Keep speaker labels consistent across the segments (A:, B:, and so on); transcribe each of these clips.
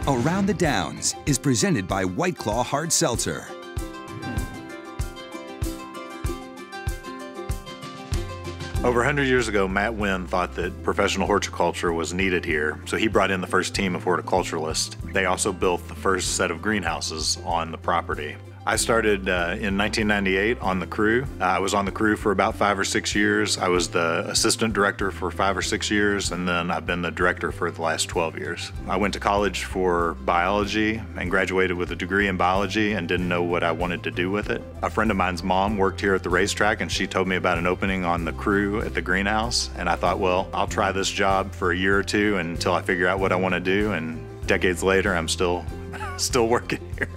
A: Around the Downs is presented by White Claw Hard Seltzer.
B: Over 100 years ago, Matt Wynn thought that professional horticulture was needed here, so he brought in the first team of horticulturalists. They also built the first set of greenhouses on the property. I started in 1998 on the crew. I was on the crew for about 5 or 6 years. I was the assistant director for 5 or 6 years, and then I've been the director for the last 12 years. I went to college for biology and graduated with a degree in biology and didn't know what I wanted to do with it. A friend of mine's mom worked here at the racetrack, and she told me about an opening on the crew at the greenhouse, and I thought, well, I'll try this job for a year or two until I figure out what I want to do, and decades later, I'm still working here.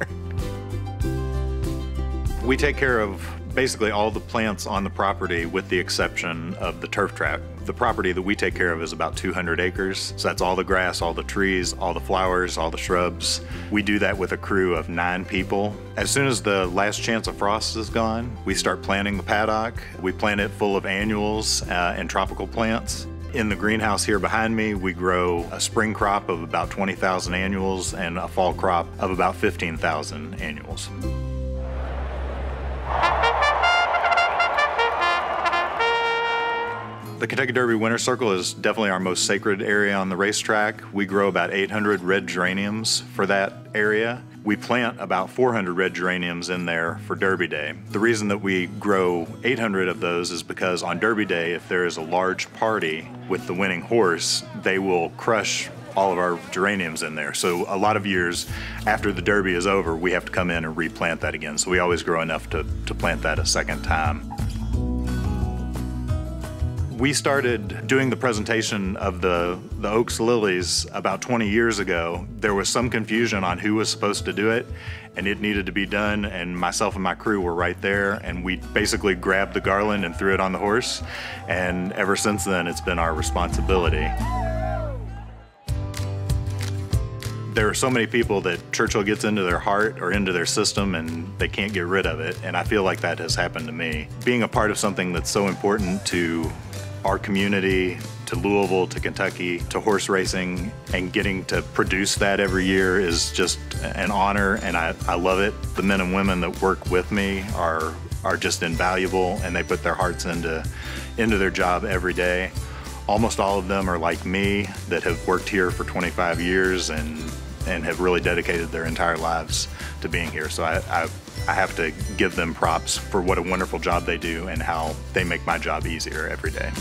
B: We take care of basically all the plants on the property with the exception of the turf trap. The property that we take care of is about 200 acres. So that's all the grass, all the trees, all the flowers, all the shrubs. We do that with a crew of 9 people. As soon as the last chance of frost is gone, we start planting the paddock. We plant it full of annuals and tropical plants. In the greenhouse here behind me, we grow a spring crop of about 20,000 annuals and a fall crop of about 15,000 annuals. The Kentucky Derby Winter Circle is definitely our most sacred area on the racetrack. We grow about 800 red geraniums for that area. We plant about 400 red geraniums in there for Derby Day. The reason that we grow 800 of those is because on Derby Day, if there is a large party with the winning horse, they will crush all of our geraniums in there. So a lot of years after the Derby is over, we have to come in and replant that again. So we always grow enough to plant that a second time. We started doing the presentation of the Oaks Lilies about 20 years ago. There was some confusion on who was supposed to do it, and it needed to be done, and myself and my crew were right there, and we basically grabbed the garland and threw it on the horse, and ever since then it's been our responsibility. There are so many people that Churchill gets into their heart or into their system and they can't get rid of it, and I feel like that has happened to me. Being a part of something that's so important to our community, to Louisville, to Kentucky, to horse racing, and getting to produce that every year is just an honor, and I love it. The men and women that work with me are just invaluable, and they put their hearts into their job every day. Almost all of them are like me, that have worked here for 25 years and have really dedicated their entire lives to being here. So I have to give them props for what a wonderful job they do and how they make my job easier every day.